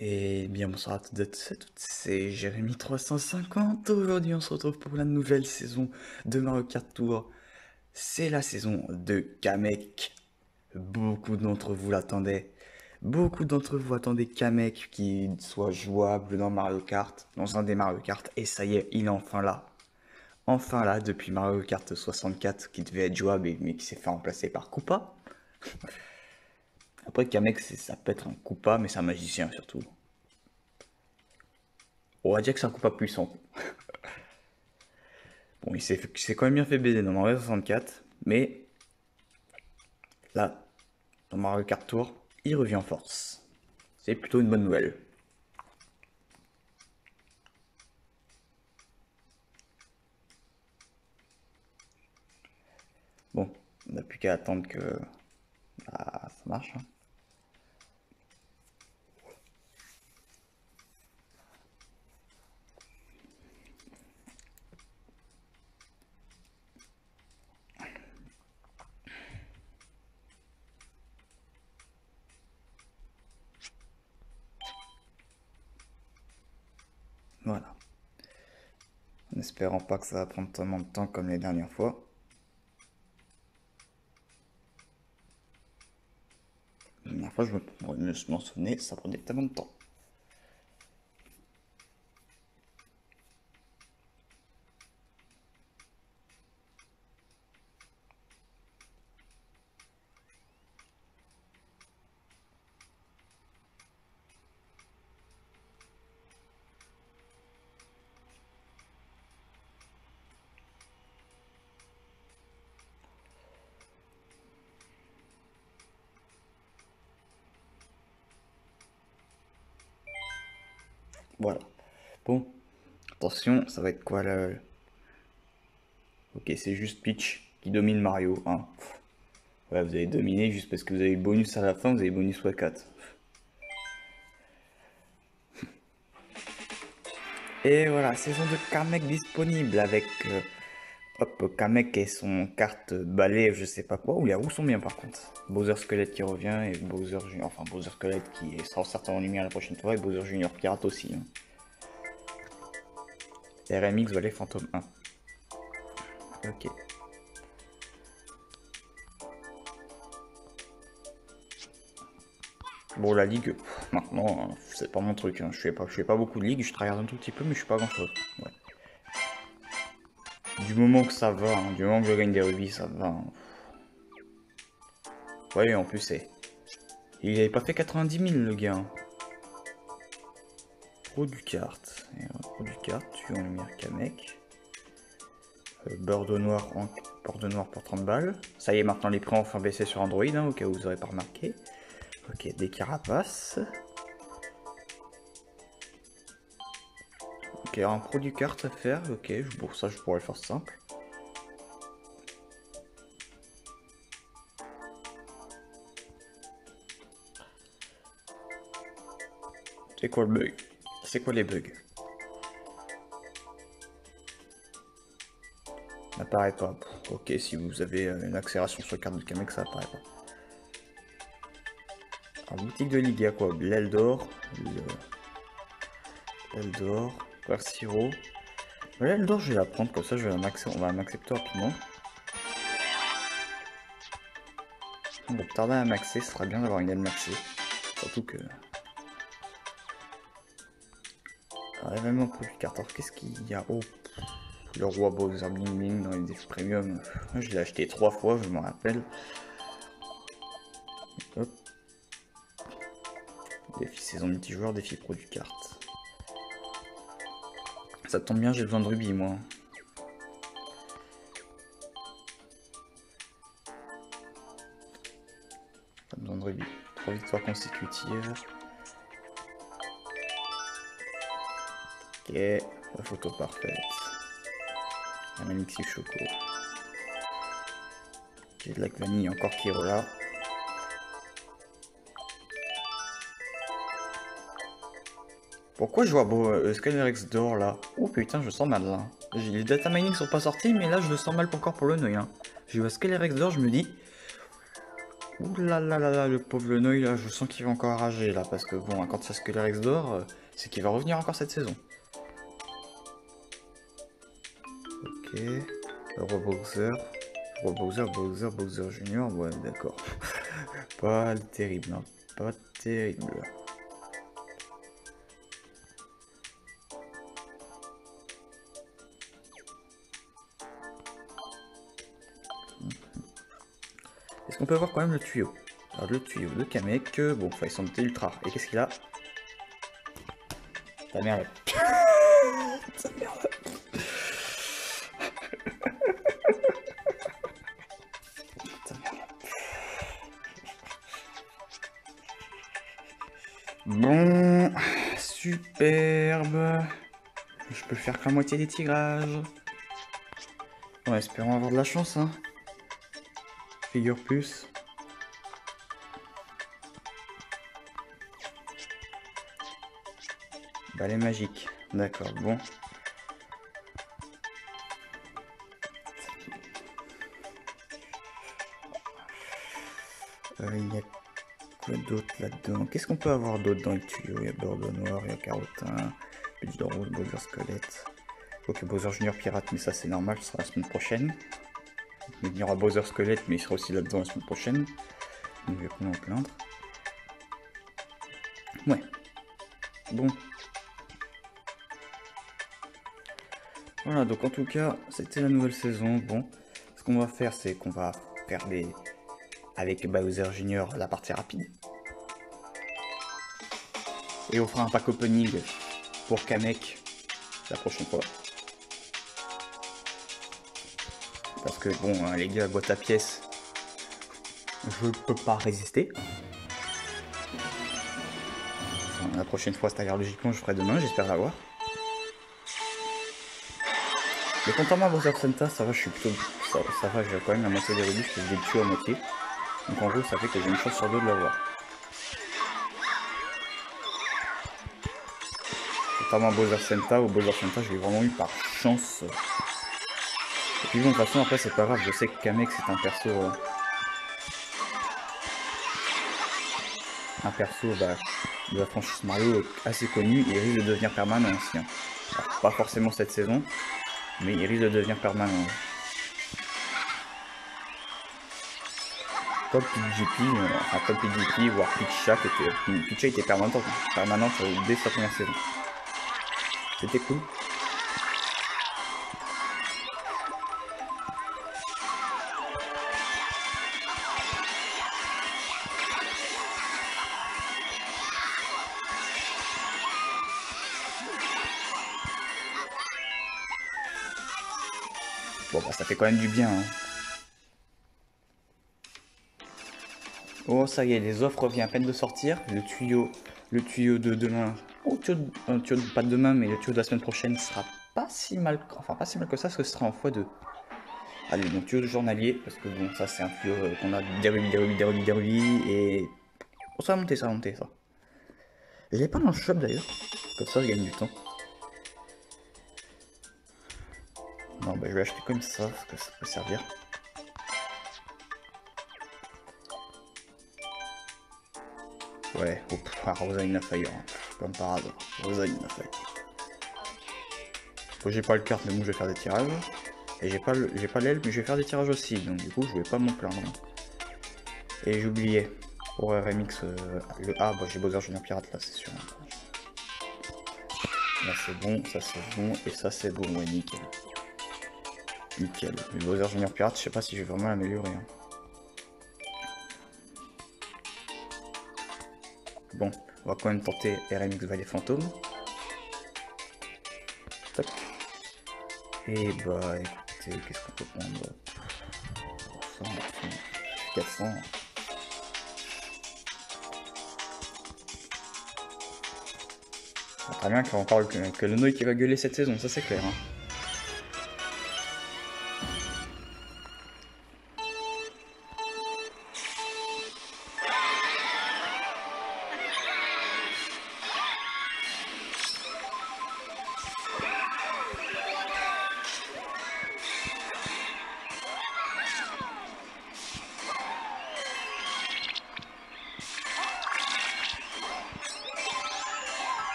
Et bien bonsoir à toutes et à toutes, c'est Jérémy 350. Aujourd'hui on se retrouve pour la nouvelle saison de Mario Kart Tour. C'est la saison de Kamek. Beaucoup d'entre vous l'attendaient. Beaucoup d'entre vous attendaient Kamek qui soit jouable dans Mario Kart, dans un des Mario Kart. Et ça y est, il est enfin là. Enfin là, depuis Mario Kart 64 qui devait être jouable mais qui s'est fait remplacer par Koopa. Après Kamek, ça peut être un Koopa mais c'est un magicien surtout. On va dire que c'est un Koopa puissant. Bon, il s'est quand même bien fait baiser dans Mario 64, mais là, dans Mario Kart Tour, il revient en force. C'est plutôt une bonne nouvelle. Bon, on n'a plus qu'à attendre que ça marche, hein. Voilà. En espérant pas que ça va prendre tellement de temps comme les dernières fois. La dernière fois, je m'en souvenais, ça prenait tellement de temps. Voilà. Bon, attention, ça va être quoi là? Ok, c'est juste Peach qui domine Mario, hein. Ouais, vous avez dominé juste parce que vous avez le bonus à la fin, vous avez bonus x4. Et voilà, saison de Kamek disponible avec hop, Kamek et son carte balai, je sais pas quoi. Ouh, les roues sont bien par contre. Bowser Squelette qui revient et Bowser Junior, enfin Bowser Squelette qui sera certainement en lumière la prochaine fois et Bowser Junior Pirate aussi, hein. RMX Valley Phantom 1. Ok. Bon, la ligue, maintenant, c'est pas mon truc, hein. Je fais pas beaucoup de ligue, je travaille un tout petit peu, mais je suis pas grand chose. Ouais. Du moment que ça va, hein, du moment que je gagne des rubis, ça va, hein. Ouais, en plus, il avait pas fait 90 000 le gars, hein. Pro du kart. Pro du kart, tu en lumière Kamek. Bordeaux noir pour 30 balles. Ça y est, maintenant les prix ont enfin baissé sur Android, hein, au cas où vous n'aurez pas remarqué. Ok, des carapaces. Ok, un pro du kart à faire. Ok, pour ça, je pourrais le faire simple. C'est quoi le bug? C'est quoi les bugs? N'apparaît pas. Ok, si vous avez une accélération sur la carte de Kamek, ça apparaît pas. Alors, boutique de ligue, il y a quoi? L'aile d'or. L'aile d'or. Coeur sirop. L'aile d'or, je vais la prendre, comme ça on va m'accepter rapidement. Bon, tarder à maxer, ce sera bien d'avoir une aile maxée. Surtout que. Alors, événement pour du carte. Alors, qu'est-ce qu'il y a? Oh, le roi Bowser Bling Bling dans les défis premium. Je l'ai acheté 3 fois, je m'en rappelle. Hop. Défi saison multijoueur, défi pro du carte. Ça tombe bien, j'ai besoin de rubis, moi. Pas besoin de rubis. 3 victoires consécutives. Ok, la photo parfaite. Un Manixi Choco. J'ai de la vanille encore qui est là. Pourquoi je vois Skyrex d'or là? Oh putain, je sens mal là. Les data mining sont pas sortis, mais là je le sens mal encore pour le nœud, hein. Je vois Skyrex d'or, je me dis. Ouh là là là là, le pauvre Noy, là, je sens qu'il va encore rager, là, parce que bon, quand ça Sculerex dort, c'est qu'il va revenir encore cette saison. Ok, Bowser, Bowser Junior, ouais, d'accord. Pas terrible, hein. Pas terrible. Est-ce qu'on peut avoir quand même le tuyau? Alors le tuyau de Kamek, bon, enfin, ils sont ultra. Et qu'est-ce qu'il a? Ta merde. Ta merde. Ta merde. Bon, superbe. Je peux faire que la moitié des tirages. Bon, espérons avoir de la chance, hein. Figure plus. Balai magique. D'accord, bon. Il y a quoi d'autre là-dedans? Qu'est-ce qu'on peut avoir d'autre dans le tuyau? Il y a Bordeaux Noir, il y a Carotin, Pitch de Rose, Bowser Squelette. Ok, Bowser Junior Pirate, mais ça c'est normal, ce sera la semaine prochaine. Il y aura Bowser Squelette, mais il sera aussi là-dedans la semaine prochaine. Donc je vais pas m'en plaindre. Ouais. Bon. Voilà, donc en tout cas, c'était la nouvelle saison. Bon, ce qu'on va faire, c'est qu'on va faire des... avec Bowser Junior, la partie rapide. Et on fera un pack opening pour Kamek la prochaine fois. Parce que bon, hein, les gars, boîte à pièces, je peux pas résister. Enfin, la prochaine fois, c'est-à-dire logiquement, je ferai demain, j'espère l'avoir. Mais contrairement à Bowser Santa, ça va, je suis plutôt... Ça va, j'ai quand même la moitié des rubis, je les tue à moitié. Donc en gros, ça fait que j'ai une chance sur deux de l'avoir. Contrairement à Bowser Santa, au Bowser Santa, je l'ai vraiment eu par chance. Et puis bon, de toute façon, après, c'est pas grave, je sais que Kamek, c'est un perso... bah, de la franchise Mario assez connu et risque de devenir permanent aussi. Hein. Alors, pas forcément cette saison, mais il risque de devenir permanent. Comme PGP, voire Peach était permanente dès sa première saison. C'était cool. Bon bah ça fait quand même du bien. Hein. Oh ça y est, les offres viennent à peine de sortir. Le tuyau de demain, pas de demain, mais le tuyau de la semaine prochaine sera pas si mal, enfin pas si mal que ça, parce que ce sera en x2. Allez, donc tuyau de journalier, parce que bon ça c'est un tuyau qu'on a des rubis, et... Oh ça va monter, ça. Je l'ai pas dans le shop d'ailleurs, comme ça je gagne du temps. Non bah je vais acheter comme ça, parce que ça peut servir. Ouais, Rosaline Lafire, hein. Comme par hasard, Rosaline Lafire. Faut que j'ai pas le carte, mais bon je vais faire des tirages. Et j'ai pas l'aile, mais je vais faire des tirages aussi, donc du coup je vais pas m'en plaindre. Et j'oubliais, pour RMX, le A, bah j'ai Bowser Junior Pirate là, c'est sûr. Là c'est bon, ça c'est bon, et ça c'est bon, ouais nickel. Nickel. Le Bowser Junior Pirate, je sais pas si je vais vraiment l'améliorer. Hein. Bon, on va quand même tenter RMX Valley Fantôme. Tac. Et bah écoutez, qu'est-ce qu'on peut prendre? 400. Très bien qu'il y a encore que le Noy qui va gueuler cette saison, ça c'est clair. Hein.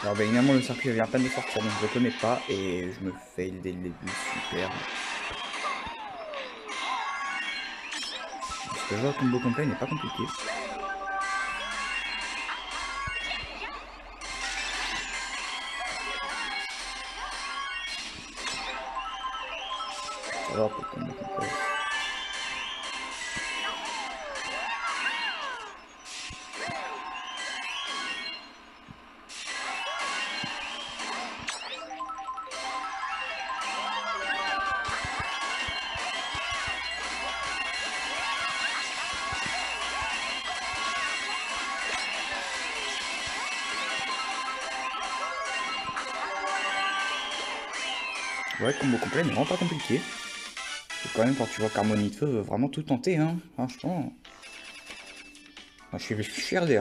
Alors bah évidemment le circuit vient à peine de sortir donc je le connais pas et je me fail dès le début, super. Parce que le jeu à combo complet n'est pas compliqué. Alors pour le combo complet. Ouais, combo complet n'est vraiment pas compliqué. C'est quand même quand tu vois qu'Harmonie de Feu veut vraiment tout tenter, hein, franchement. Moi, je suis fier d'elle.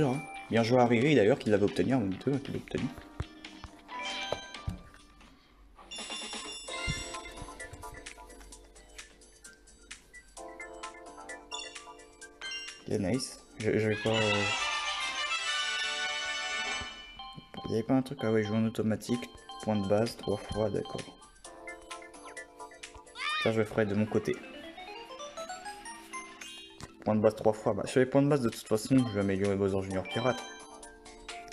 Hein. Bien joué à Riri d'ailleurs qui l'avait obtenu, Harmonie de Feu qui l'a obtenu. Il est nice. Je vais pas. Il n'y avait pas un truc, ah ouais, jouer en automatique, point de base, 3 fois, d'accord. Ça je le ferai de mon côté. Point de base 3 fois, bah sur les points de base de toute façon, je vais améliorer Bowser Junior Pirate.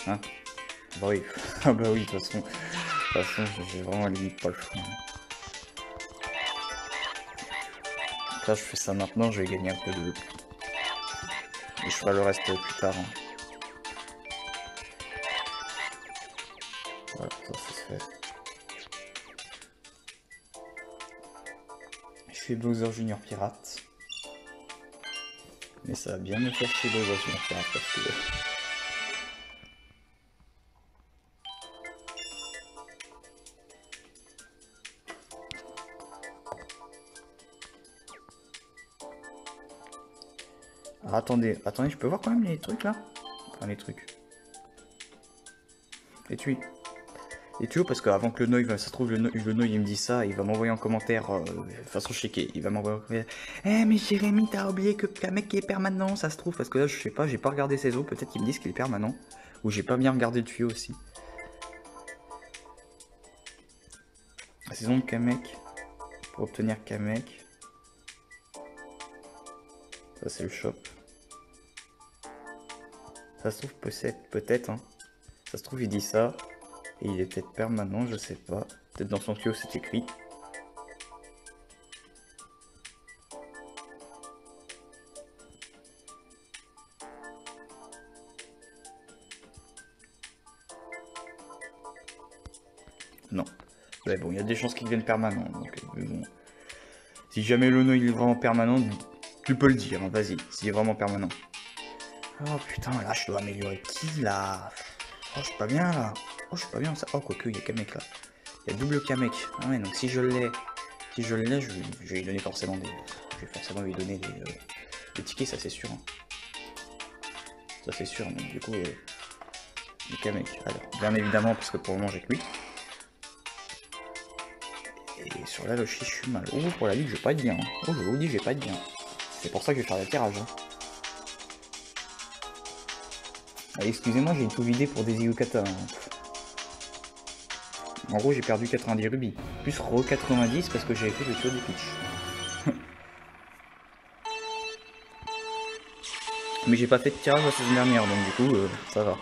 Hein? Bah oui, ah bah oui, de toute façon, j'ai vraiment limite pas le choix. Là je fais ça maintenant, je vais gagner un peu de... Et je ferai le reste plus tard. Hein. Voilà, ça se fait. Je fais Bowser Junior Pirate. Mais ça va bien me faire chier Bowser Junior Pirate parce que... Ah, attendez, je peux voir quand même les trucs là? Enfin les trucs. Les tuyaux. Les tuyaux parce qu'avant que le Noy, ça se trouve le Noy il me dit ça, il va m'envoyer en commentaire de façon chiquée. Il va m'envoyer en commentaire. Eh mais Jérémy, t'as oublié que Kamek est permanent, ça se trouve, parce que là je sais pas, j'ai pas regardé ses os, peut-être qu'ils me disent qu'il est permanent. Ou j'ai pas bien regardé le tuyau aussi. La saison de Kamek. Pour obtenir Kamek. Ça c'est le shop. Ça se trouve peut-être, hein. Ça se trouve il dit ça. Et il est peut-être permanent, je sais pas. Peut-être dans son tuyau c'est écrit. Non. Ouais bon, il y a des chances qu'il devienne permanent. Donc bon. Si jamais le nœud il est vraiment permanent, tu peux le dire, hein, vas-y, s'il est vraiment permanent. Oh putain, là je dois améliorer qui là? Oh je suis pas bien là. Oh je suis pas bien ça. Oh quoique il y a Kamek là. Il y a double Kamek. Ah ouais donc si je l'ai, je vais lui donner forcément des. Je vais forcément lui donner des tickets, ça c'est sûr. Hein. Ça c'est sûr, donc du coup le Kamek. Alors, bien évidemment parce que pour le moment j'ai que lui. Et sur la Lochi je suis mal. Oh pour la ligue je vais pas être bien. Hein. Oh je vous dis je vais pas être bien. C'est pour ça que je vais faire le tirage. Hein. Ah, excusez-moi, j'ai tout vidé pour des Yukata. Hein. En gros, j'ai perdu 90 rubis. Plus re 90 parce que j'avais fait le tuyau de pitch. Mais j'ai pas fait de tirage la saison dernière, donc du coup, ça va.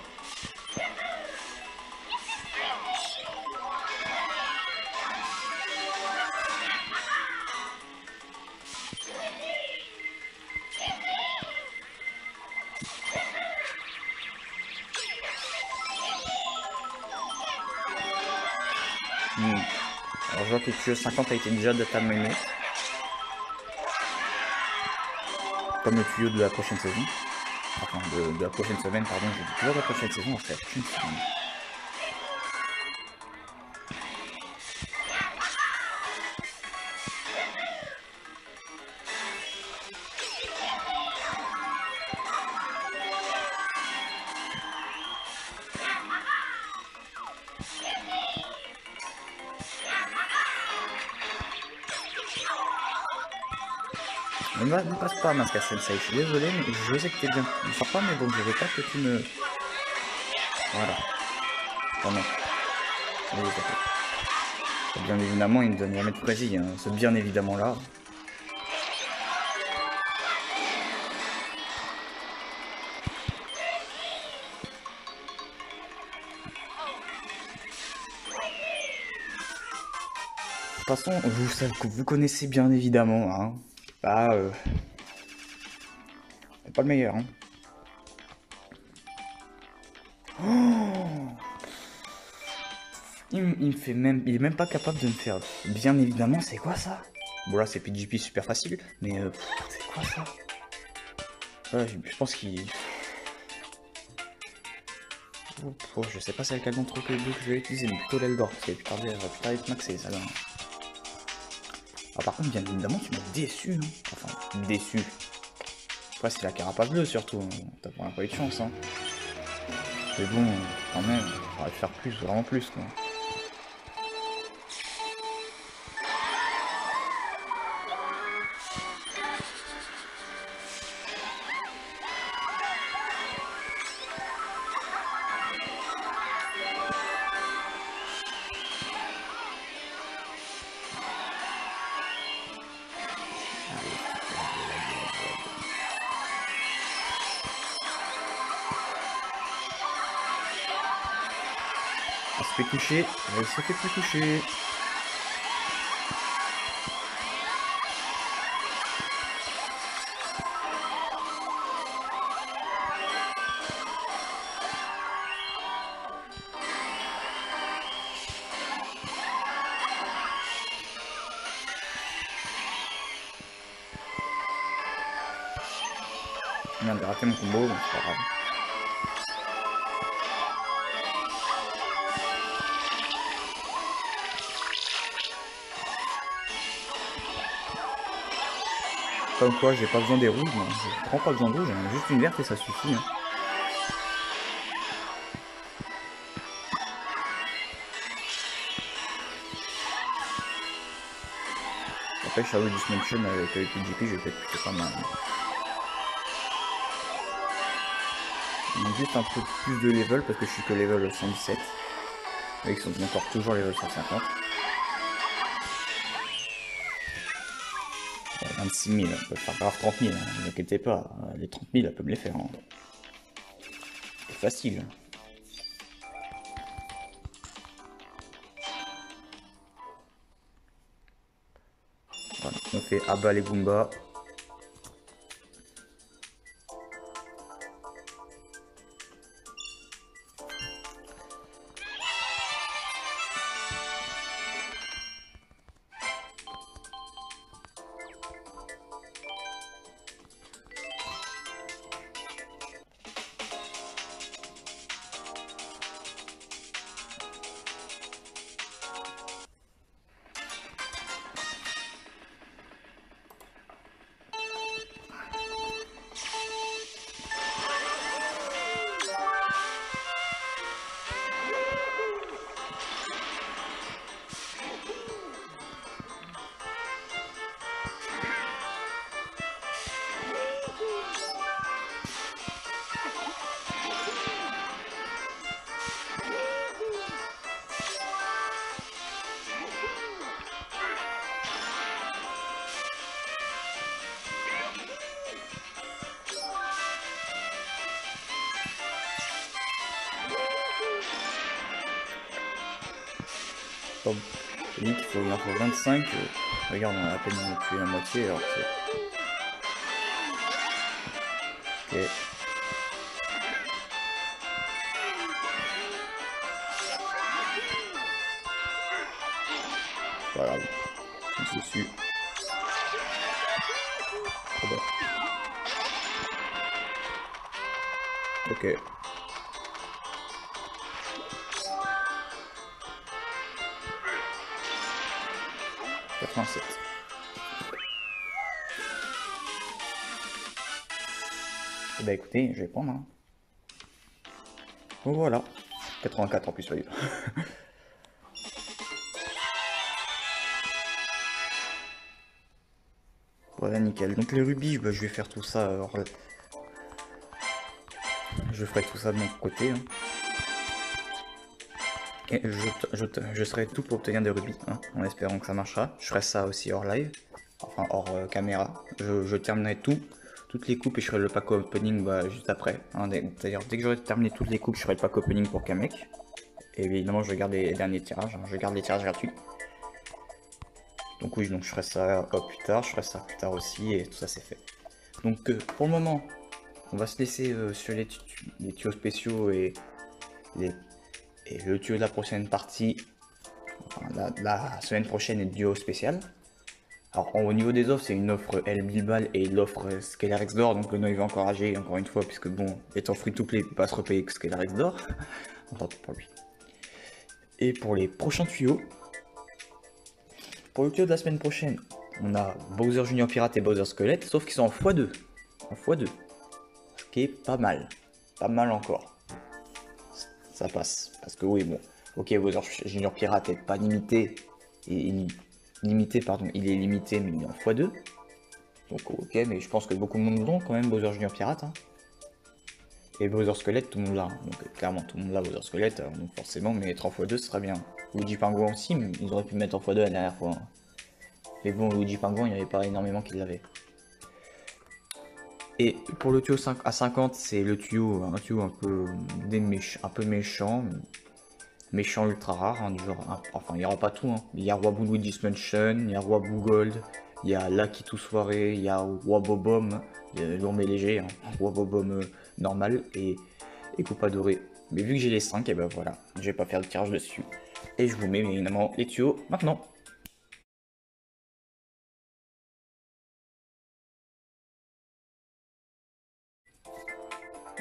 Alors je vois que le tuyau 50 a été déjà dataminé. Comme le tuyau de la prochaine saison. Enfin de la prochaine semaine, pardon, j'ai dit toujours la prochaine saison, en fait. Ne passe pas, Masca Sensei, je suis désolé, mais je sais que t'es bien. Ne sors pas, mais bon, je veux pas que tu me... Voilà. Oh non. Oui, bien évidemment, il ne donne jamais de précis, hein. Ce bien évidemment là. De toute façon, vous connaissez bien évidemment, hein. Bah, c'est pas le meilleur, hein. Oh, il me fait même, il est même pas capable de me faire. Bien évidemment, c'est quoi ça? Bon là, c'est PGP super facile, mais c'est quoi ça? Ouais, je pense qu'il. Oh, je sais pas c'est lequel d'entre les deux que je vais utiliser, mais plutôt l'aile d'or, parce qu'elle est plus tard être maxée, ça là. Ah, par contre, bien évidemment, tu m'as déçu, hein. Enfin, déçu. Après, c'est la carapace bleue surtout, hein. T'as vraiment pas eu de chance, hein. Mais bon, quand même, il faudrait faire plus, vraiment plus, quoi. Elle se fait toucher, elle se fait plus toucher. Merde, j'ai raté mon combo, mais c'est pas grave. Comme quoi, j'ai pas besoin des rouges, moi. Je prends pas besoin de rouge, j'en ai juste une verte et ça suffit, hein. Après, Shadow Dimension avec le PGP, je vais peut-être plutôt pas mal. Il manque juste un peu plus de level parce que je suis que level 117. Et ils sont encore toujours level 150. 26 000, elle peut faire grave 30 000, hein, ne vous inquiétez pas, les 30 000 elle peut me les faire, hein. C'est facile. Voilà, on fait Abba les Goomba. Bon, j'ai dit qu'il faut, il en faut 25. Regarde, on a à peine tué la moitié alors que c'est. Ok. Pas grave. On se dessus. Oh bah. Ok. 87. Eh bah écoutez, je vais prendre, hein. Bon voilà. 84 en plus, oui. Voilà, nickel. Donc les rubis, bah, je vais faire tout ça. Alors, je ferai tout ça de mon côté, hein. Et je serai tout pour obtenir des rubis, hein, en espérant que ça marchera. Je ferai ça aussi hors live, enfin hors caméra. Je terminerai toutes les coupes et je ferai le pack opening juste après. Hein. D'ailleurs, dès que j'aurai terminé toutes les coupes, je ferai le pack opening pour Kamek. Et évidemment, je garde les derniers tirages, hein. Je garde les tirages gratuits. Donc oui, donc je ferai ça plus tard, je ferai ça plus tard aussi, et tout ça c'est fait. Donc pour le moment, on va se laisser sur les tuyaux spéciaux et le tuyau de la prochaine partie. Enfin, la semaine prochaine est le duo spécial. Alors au niveau des offres, c'est une offre El Bilbal et l'offre Scalarex d'or, donc le nom il va encourager encore une fois, puisque bon, étant free to play, il peut pas se repayer que Scalarex d'or. Enfin, pour lui. Et pour les prochains tuyaux, pour le tuyau de la semaine prochaine, on a Bowser Junior Pirate et Bowser Squelette, sauf qu'ils sont en x2. En x2. Ce qui est pas mal. Pas mal encore. Ça passe. Parce que oui, bon. Ok, Bowser Junior Pirate est pas limité. Pardon. Il est limité, mais il est en x2. Donc ok, mais je pense que beaucoup de monde l'ont quand même, Bowser Junior Pirate. Hein. Et Bowser Squelette, tout le monde l'a. Donc clairement, tout le monde l'a Bowser Squelette. Donc forcément, mais être en x2, ce serait bien. Luigi Pingouin aussi, mais ils auraient pu mettre en x2 la dernière fois. Hein. Mais bon, Luigi Pingouin, il n'y avait pas énormément qui l'avaient. Et pour le tuyau 5 à 50, c'est le tuyau, un tuyau un peu méchant. Méchant ultra rare, hein, du genre. Enfin, il n'y aura pas tout. Hein. Il y a Roi Luigi's Mansion, il y a Roi Gold, il y a Lucky Tout Soirée, il y a Roi Bobom, lourd mais léger, hein, Roi Bobom normal et Coupe Doré. Mais vu que j'ai les 5, et ben voilà, je vais pas faire de tirage dessus. Et je vous mets évidemment les tuyaux maintenant.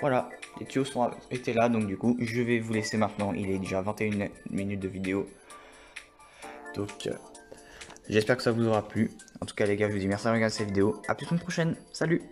Voilà, les tuyaux étaient là, donc du coup, je vais vous laisser maintenant. Il est déjà 21 minutes de vidéo. Donc, j'espère que ça vous aura plu. En tout cas, les gars, je vous dis merci d'avoir regardé cette vidéo. A plus une prochaine. Salut!